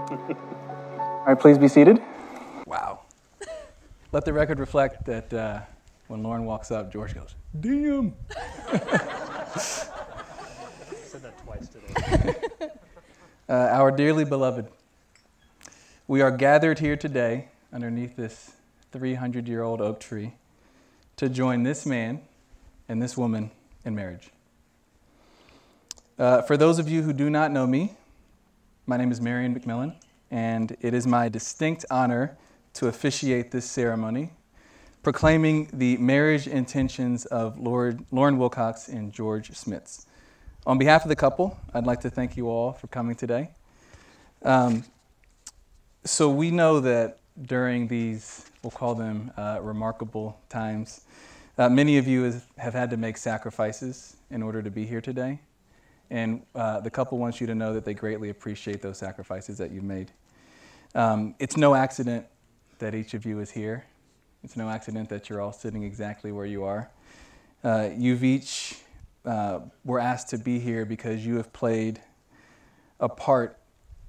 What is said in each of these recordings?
All right, please be seated. Wow. Let the record reflect that when Lauren walks up, George goes, "Damn." Said that twice today. Our dearly beloved, we are gathered here today underneath this 300-year-old oak tree to join this man and this woman in marriage. For those of you who do not know me, my name is Marion McMillan, and it is my distinct honor to officiate this ceremony, proclaiming the marriage intentions of Lauren Wilcox and George Smits. On behalf of the couple, I'd like to thank you all for coming today. So we know that during these, we'll call them remarkable times, many of you have had to make sacrifices in order to be here today. And the couple wants you to know that they greatly appreciate those sacrifices that you've made. It's no accident that each of you is here. It's no accident that you're all sitting exactly where you are. You've each were asked to be here because you have played a part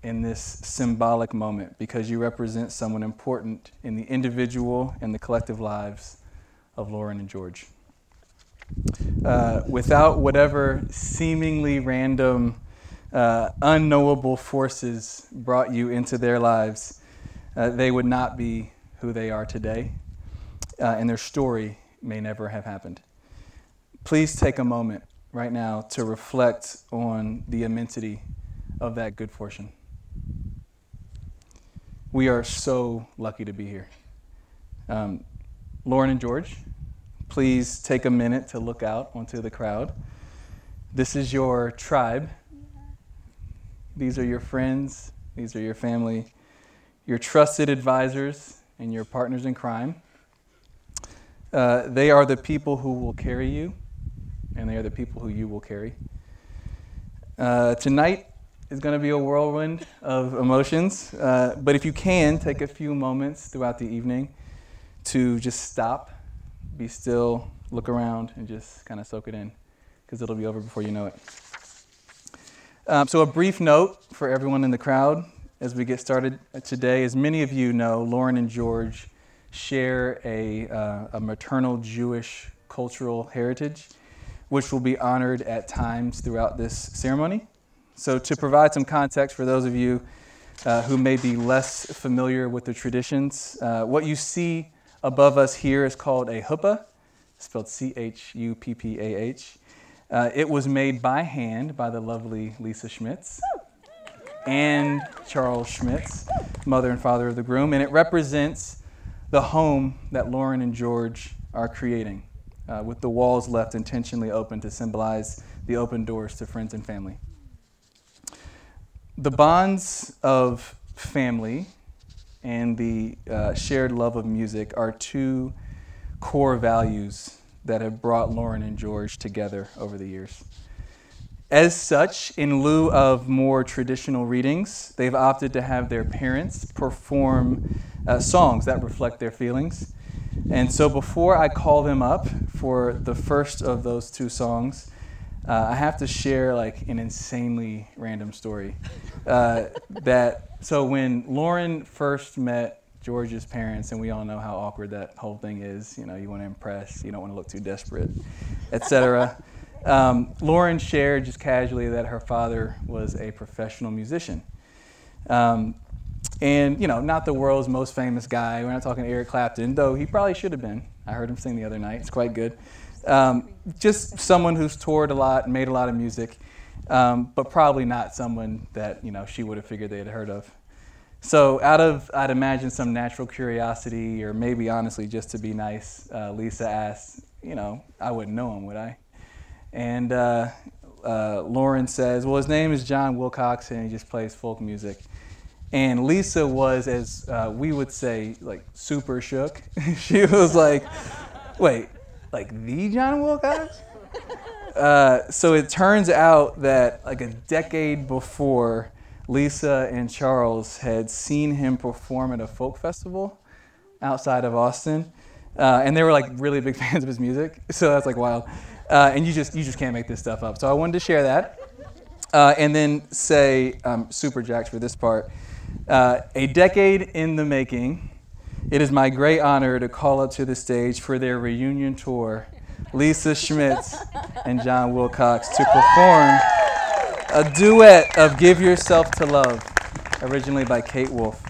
in this symbolic moment, because you represent someone important in the individual and the collective lives of Lauren and George. Without whatever seemingly random, unknowable forces brought you into their lives, they would not be who they are today, and their story may never have happened. Please take a moment right now to reflect on the immensity of that good fortune. We are so lucky to be here. Lauren and George, please take a minute to look out onto the crowd. This is your tribe. These are your friends. These are your family, your trusted advisors, and your partners in crime. They are the people who will carry you, and they are the people who you will carry. Tonight is going to be a whirlwind of emotions, but if you can, take a few moments throughout the evening to just stop, be still, look around, and just kind of soak it in, because it'll be over before you know it. So a brief note for everyone in the crowd as we get started today. As many of you know, Lauren and George share a maternal Jewish cultural heritage, which will be honored at times throughout this ceremony. So to provide some context for those of you who may be less familiar with the traditions, what you see above us here is called a huppah, spelled C-H-U-P-P-A-H. It was made by hand by the lovely Lisa Schmitz and Charles Schmitz, mother and father of the groom, and it represents the home that Lauren and George are creating, with the walls left intentionally open to symbolize the open doors to friends and family. The bonds of family and the shared love of music are two core values that have brought Lauren and George together over the years. As such, in lieu of more traditional readings, they've opted to have their parents perform songs that reflect their feelings. And so before I call them up for the first of those two songs, I have to share like an insanely random story. So when Lauren first met George's parents, and we all know how awkward that whole thing is, you know, you want to impress, you don't want to look too desperate, etc. Lauren shared just casually that her father was a professional musician. And, you know, not the world's most famous guy. We're not talking Eric Clapton, though he probably should have been. I heard him sing the other night. It's quite good. Just someone who's toured a lot and made a lot of music, but probably not someone that, you know, she would have figured they had heard of. So out of, I'd imagine, some natural curiosity, or maybe honestly just to be nice, Lisa asked, you know, I wouldn't know him, would I? And Lauren says, well, his name is John Wilcox, and he just plays folk music. And Lisa was, as we would say, like super shook. She was like, wait, like the John Wilcox? So it turns out that like a decade before, Lisa and Charles had seen him perform at a folk festival outside of Austin. And they were like really big fans of his music. So that's like wild. And you just can't make this stuff up. So I wanted to share that. And then say, super jacked for this part, A decade in the making, it is my great honor to call up to the stage for their reunion tour Lisa Schmitz and John Wilcox to perform a duet of Give Yourself to Love, originally by Kate Wolf.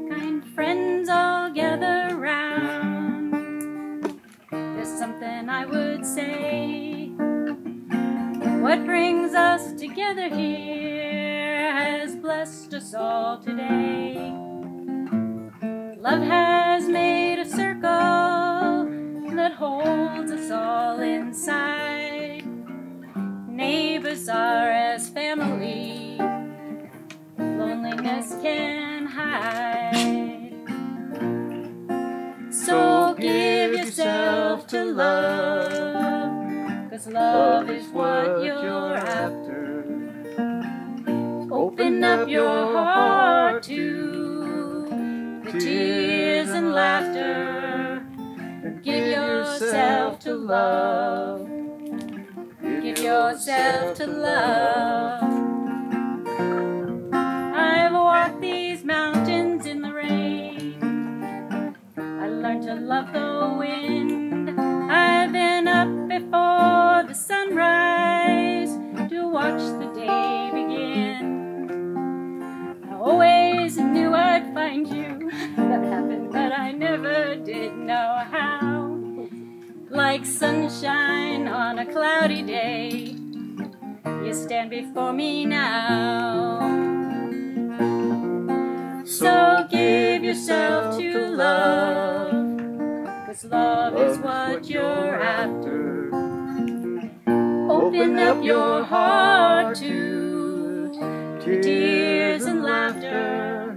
Kind friends all gather round. There's something I would say. What brings us together here has blessed us all today. Love has made a circle that holds us all inside. Neighbors are as family, loneliness can hide. So give yourself to love, 'cause love is what you're after. Open up your heart to the tears and laughter. Give yourself to love. Give yourself to love. I've walked these mountains in the rain. I learned to love the wind. I've been up before the sunrise to watch the day begin. I always knew I'd find you. That happened, but I never did know how. Like sunshine on a cloudy day, you stand before me now. So give yourself to love, 'cause love is what you're after. Open up your heart to the tears and laughter.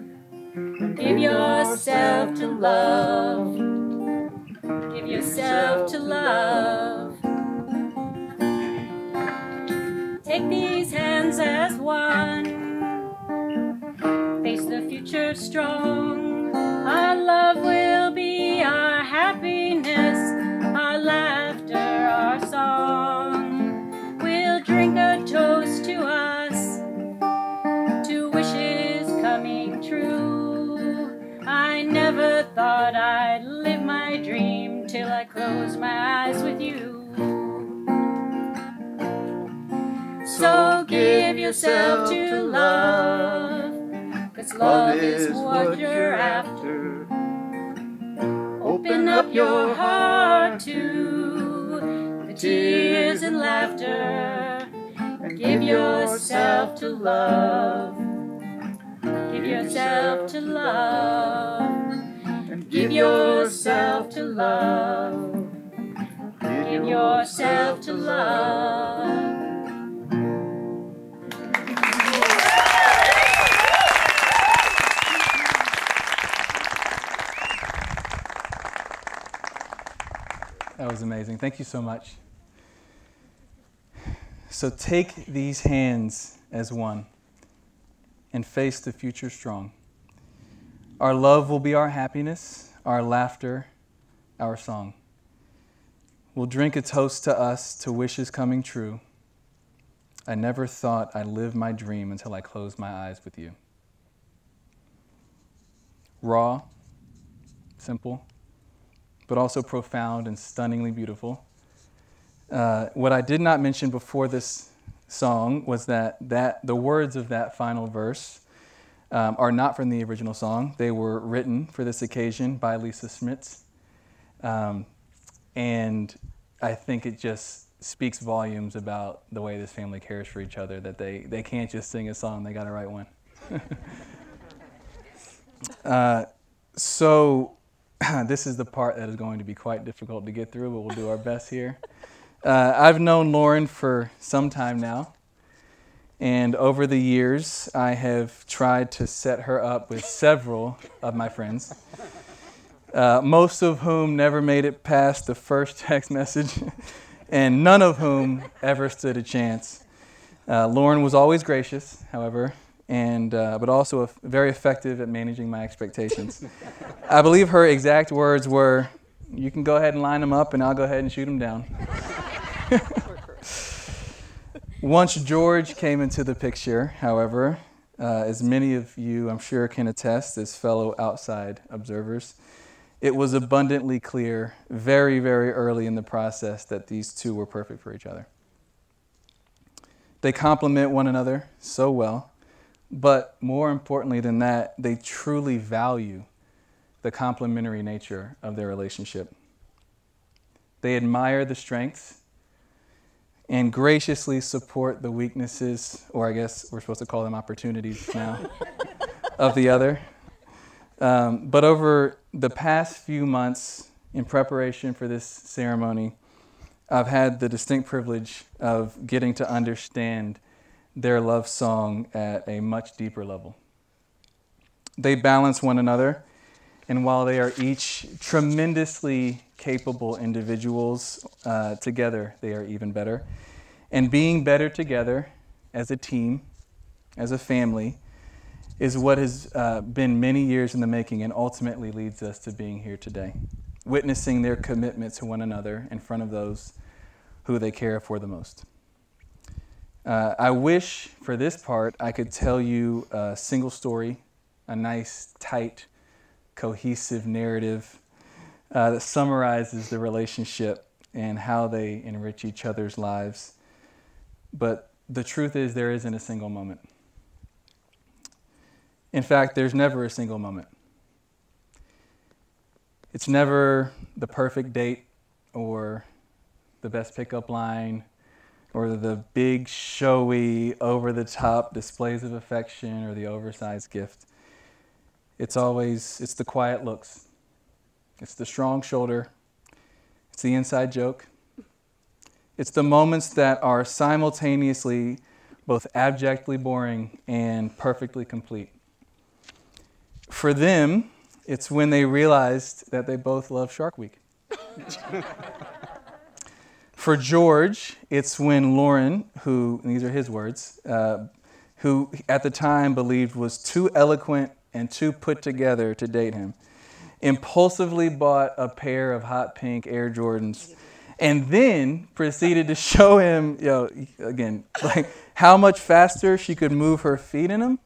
Give yourself to love. Give yourself to love. Take these hands as one. Face the future strong. Our love will be our happiness, our laughter, our song. We'll drink a toast to us, to wishes coming true. I never thought I'd live my dream till I close my eyes with you. So give yourself to love, 'cause love is what you're after. Open up your heart to the tears and laughter. Give yourself to love. Give yourself to love. Give yourself to love. Give yourself to love. That was amazing. Thank you so much. So take these hands as one and face the future strong. Our love will be our happiness, our laughter, our song. We'll drink a toast to us, to wishes coming true. I never thought I'd live my dream until I closed my eyes with you. Raw, simple, but also profound and stunningly beautiful. What I did not mention before this song was that the words of that final verse are not from the original song. They were written for this occasion by Lisa Schmitz. And I think it just speaks volumes about the way this family cares for each other, that they can't just sing a song, they got to write one. So this is the part that is going to be quite difficult to get through, but we'll do our best here. I've known Lauren for some time now, and over the years, I have tried to set her up with several of my friends, most of whom never made it past the first text message, and none of whom ever stood a chance. Lauren was always gracious, however, but also very effective at managing my expectations. I believe her exact words were, You can go ahead and line them up, and I'll go ahead and shoot them down. Once George came into the picture, however, as many of you, I'm sure, can attest as fellow outside observers, it was abundantly clear very, very early in the process that these two were perfect for each other. They complement one another so well, but more importantly than that, they truly value the complementary nature of their relationship. They admire the strengths and graciously support the weaknesses, or I guess we're supposed to call them opportunities now, of the other. But over the past few months in preparation for this ceremony, I've had the distinct privilege of getting to understand their love song at a much deeper level. They balance one another, and while they are each tremendously capable individuals, together they are even better. And being better together as a team, as a family, is what has been many years in the making and ultimately leads us to being here today, witnessing their commitment to one another in front of those who they care for the most. I wish for this part I could tell you a single story, a nice, tight, cohesive narrative that summarizes the relationship and how they enrich each other's lives. But the truth is there isn't a single moment. In fact, there's never a single moment. It's never the perfect date or the best pickup line or the big, showy, over-the-top displays of affection or the oversized gift. It's the quiet looks. It's the strong shoulder. It's the inside joke. It's the moments that are simultaneously both abjectly boring and perfectly complete. For them, it's when they realized that they both love Shark Week. For George, it's when Lauren, who, and these are his words, who at the time believed was too eloquent and too put together to date him, impulsively bought a pair of hot pink Air Jordans and then proceeded to show him, again, like how much faster she could move her feet in them.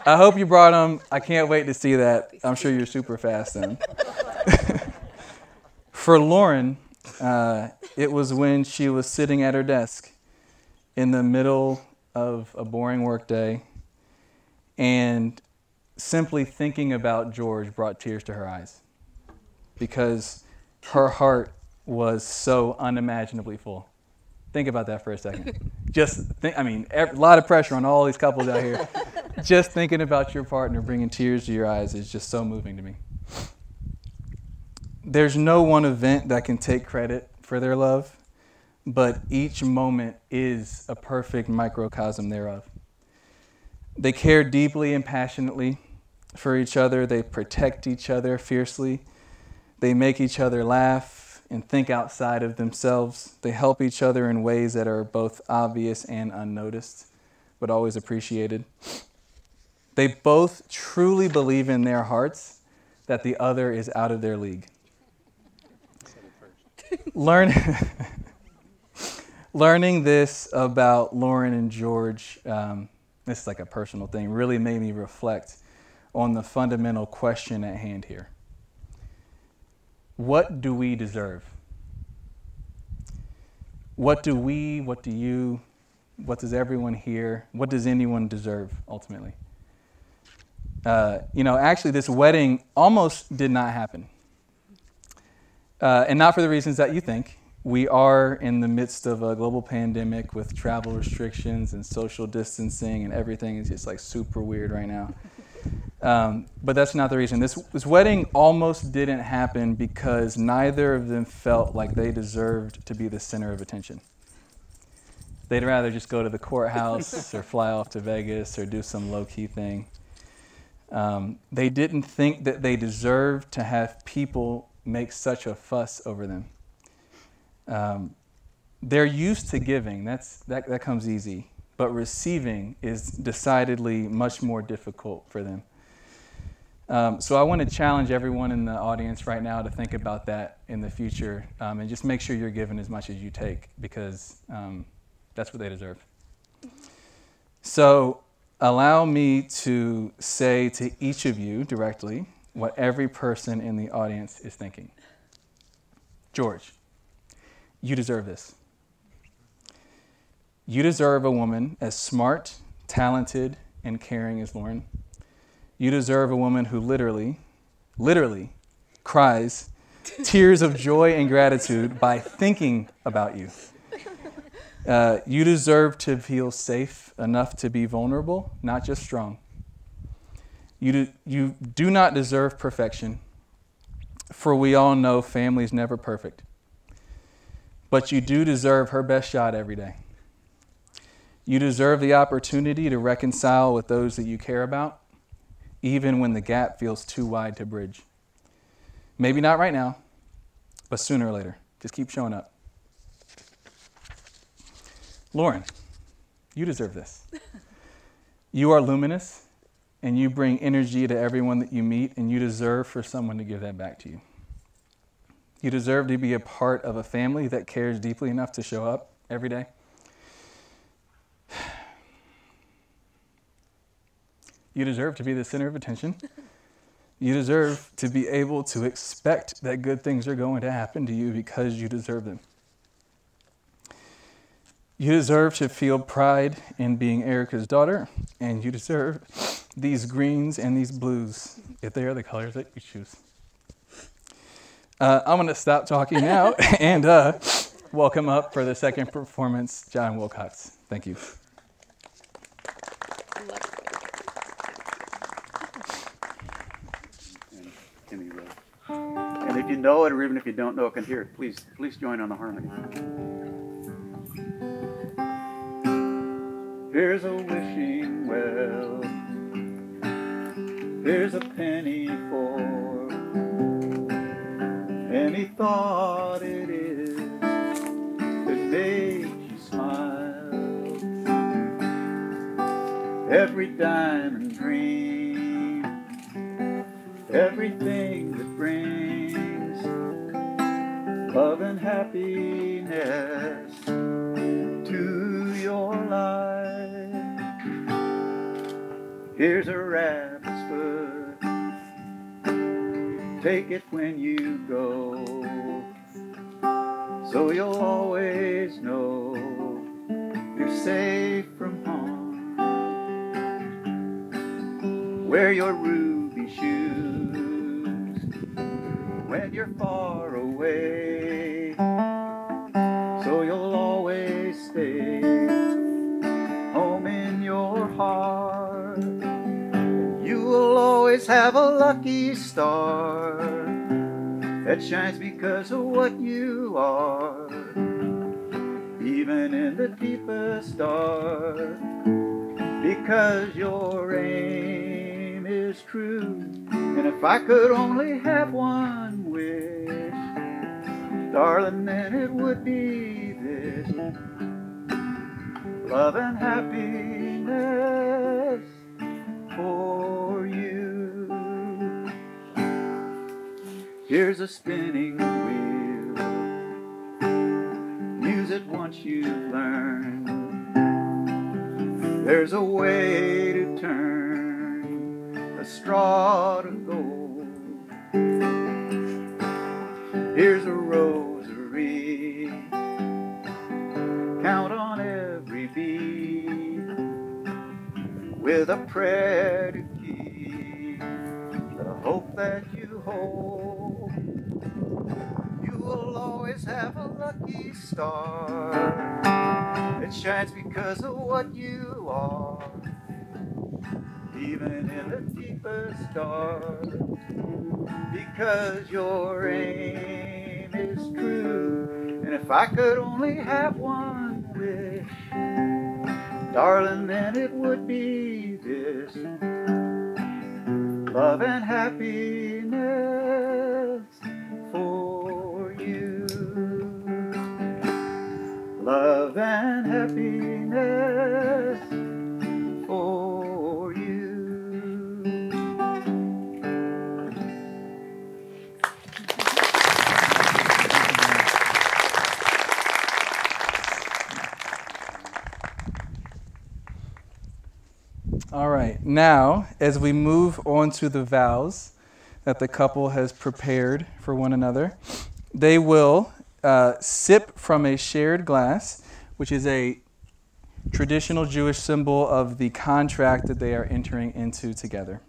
I hope you brought them. I can't wait to see that. I'm sure you're super fast then. For Lauren, it was when she was sitting at her desk in the middle of a boring work day, and simply thinking about George brought tears to her eyes because her heart was so unimaginably full. Think about that for a second. A lot of pressure on all these couples out here. Just thinking about your partner bringing tears to your eyes is just so moving to me. There's no one event that can take credit for their love, but each moment is a perfect microcosm thereof. They care deeply and passionately for each other. They protect each other fiercely. They make each other laugh and think outside of themselves. They help each other in ways that are both obvious and unnoticed, but always appreciated. They both truly believe in their hearts that the other is out of their league. Learning this about Lauren and George, this is like a personal thing, really made me reflect on the fundamental question at hand here. What do we deserve? What do we, what do you, what does everyone here, what does anyone deserve ultimately? Actually this wedding almost did not happen. And not for the reasons that you think. We are in the midst of a global pandemic with travel restrictions and social distancing, and everything is just like super weird right now. But that's not the reason. This wedding almost didn't happen because neither of them felt like they deserved to be the center of attention. They'd rather just go to the courthouse or fly off to Vegas or do some low-key thing. They didn't think that they deserved to have people make such a fuss over them. They're used to giving. That comes easy. But receiving is decidedly much more difficult for them. So I want to challenge everyone in the audience right now to think about that in the future, and just make sure you're giving as much as you take, because that's what they deserve. So allow me to say to each of you directly what every person in the audience is thinking. George, you deserve this. You deserve a woman as smart, talented, and caring as Lauren. You deserve a woman who literally cries tears of joy and gratitude by thinking about you. You deserve to feel safe enough to be vulnerable, not just strong. You do not deserve perfection, for we all know family is never perfect. But you do deserve her best shot every day. You deserve the opportunity to reconcile with those that you care about, even when the gap feels too wide to bridge. Maybe not right now, but sooner or later. Just keep showing up. Lauren, you deserve this. You are luminous, and you bring energy to everyone that you meet, and you deserve for someone to give that back to you. You deserve to be a part of a family that cares deeply enough to show up every day. You deserve to be the center of attention. You deserve to be able to expect that good things are going to happen to you because you deserve them. You deserve to feel pride in being Erica's daughter, and you deserve these greens and these blues, if they are the colors that you choose. I'm going to stop talking now and welcome up for the second performance, John Wilcox. Thank you. And if you know it, or even if you don't know it, can hear it, please join on the harmony. Here's a wishing well, here's a penny for any thought it is that makes you smile. Every diamond dream, everything that brings love and happiness to your life. Here's a rabbit's foot, take it when you go, so you'll always know you're safe from harm. Wear your ruby shoes when you're far away, so you'll always stay home in your heart. You will always have a lucky star that shines because of what you are, even in the deepest dark, because your aim is true. And if I could only have one wish, darling, then it would be this: love and happiness for you. Here's a spinning wheel, use it once you've learned. There's a way to turn a straw to gold. Here's a rosary, count on every bead, with a prayer to keep the hope that you hold. You will always have a lucky star, it shines because of what you are, even in the deepest dark, because your aim is true. And if I could only have one wish, darling, then it would be this: love and happiness for you. Love and happiness for you. Now, as we move on to the vows that the couple has prepared for one another, they will sip from a shared glass, which is a traditional Jewish symbol of the contract that they are entering into together,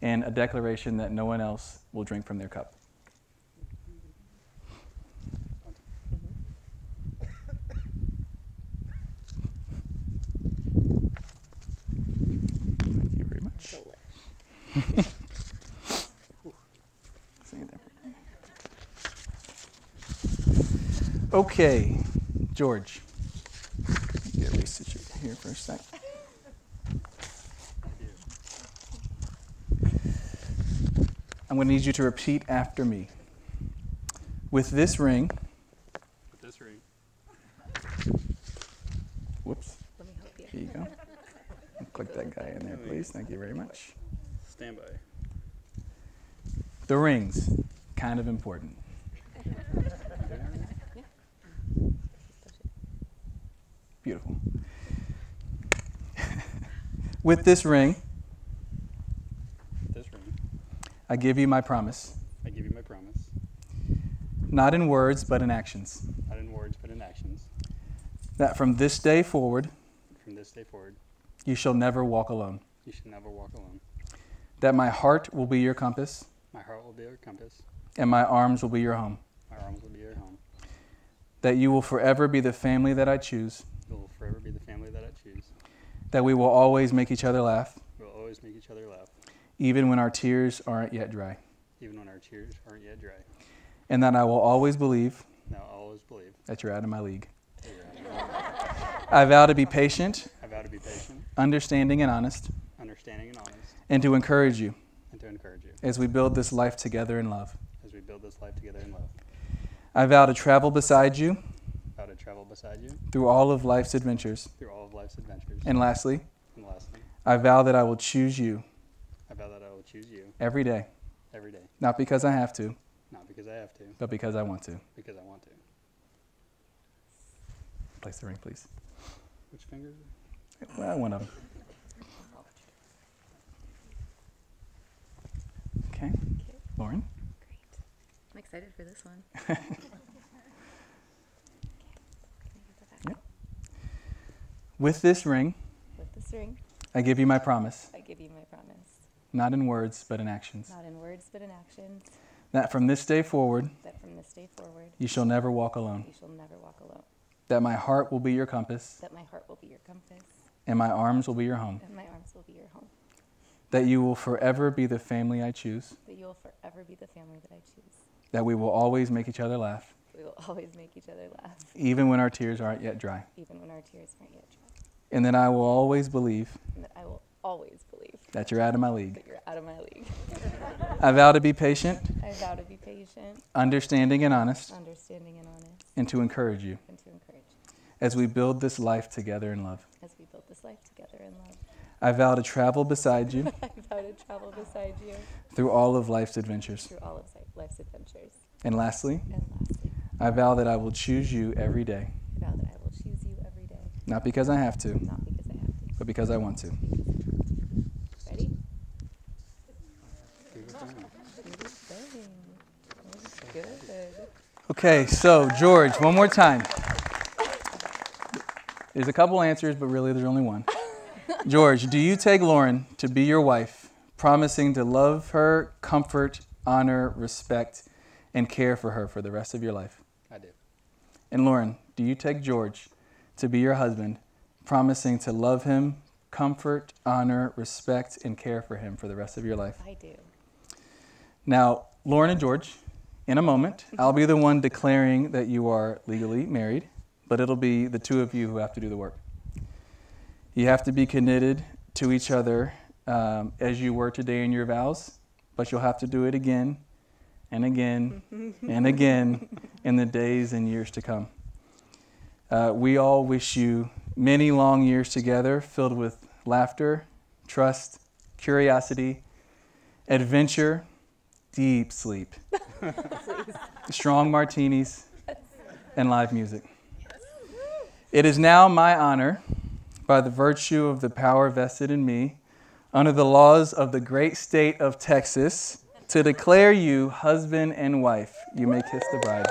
and a declaration that no one else will drink from their cup. Thank you very much. Okay, George. Get resituated here for a sec. I'm going to need you to repeat after me. With this ring. With this ring. Whoops. Let me help you. Here you go. Click that guy in there, please. Thank you very much. Stand by. The rings, kind of important. Beautiful. With this ring, With this ring, I give you my promise, I give you my promise, not in words but in actions, not in words but in actions, that from this day forward, from this day forward, you shall never walk alone, you shall never walk alone. that my heart will be your compass, My heart will be your compass, and my arms will be your home, my arms will be your home. that you will forever be the family that I choose, We will forever be the family that I choose. that we will always make each other laugh, We will always make each other laugh, even when our tears aren't yet dry, even when our tears aren't yet dry. and that I will always believe Now I'll always believe that you're out of my league. that you're out of my league. I vow to be patient, I vow to be patient, understanding, and honest, understanding, and honest, and to encourage you and to encourage you as we build this life together in love. as we build this life together in love. I vow to travel beside you I vow to travel beside you through all of life's adventures. through all of life's adventures. And lastly, And lastly, I vow that I will choose you I vow that I will choose you every day, every day, not because I have to, not because I have to, but because I want to. because I want to. Place the ring, please. Which finger? Well, one of them. Okay. Lauren? Great. I'm excited for this one. Yep. With this ring, With this ring, I give you my promise, I give you my promise, not in words, but in actions, not in words but in actions, that from this day forward, that from this day forward, you shall never walk alone, you shall never walk alone, that my heart will be your compass, that my heart will be your compass, and my arms will be your home, and my arms will be your home, that you will forever be the family I choose, that you will forever be the family that I choose. that we will always make each other laugh, We will always make each other laugh, even when our tears aren't yet dry, even when our tears aren't yet dry, and that I will always believe and that I will always believe that you're out of my league. that you're out of my league. I vow to be patient, I vow to be patient, understanding, and honest, understanding, and honest, and to encourage you and to encourage you as we build this life together in love. as we build this life together in love. I vow to travel beside you I vow to travel beside you through all of life's adventures. through all of life's adventures. And lastly, And lastly, I vow that I will choose you every day, I vow that I will choose you every day, not because I have to, not because I have to, but because I want to. Ready? Do the thing. Do the thing. That was good. Okay, so George, one more time. There's a couple answers, but really there's only one. George, do you take Lauren to be your wife, promising to love her, comfort, honor, respect, and care for her for the rest of your life? I do. And Lauren, do you take George to be your husband, promising to love him, comfort, honor, respect, and care for him for the rest of your life? I do. Now, Lauren and George, in a moment, I'll be the one declaring that you are legally married, but it'll be the two of you who have to do the work. You have to be committed to each other as you were today in your vows, but you'll have to do it again and again and again in the days and years to come. We all wish you many long years together filled with laughter, trust, curiosity, adventure, deep sleep, strong martinis, and live music. It is now my honor, by the virtue of the power vested in me under the laws of the great state of Texas, to declare you husband and wife. You may kiss the bride.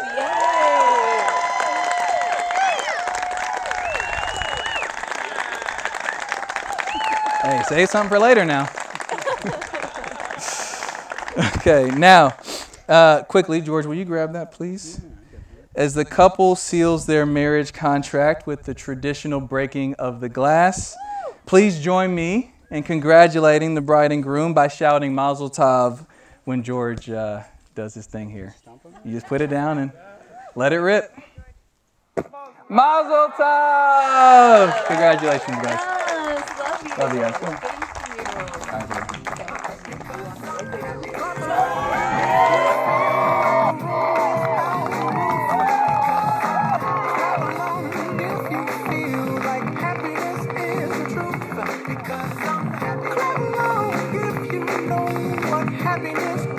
Hey, save something for later now. Okay, now, quickly, George, will you grab that, please? As the couple seals their marriage contract with the traditional breaking of the glass, please join me in congratulating the bride and groom by shouting Mazel Tov when George does his thing here. You just put it down and let it rip. Mazel Tov! Congratulations, guys. Yes, Love you guys. Come on. Thank you. Happiness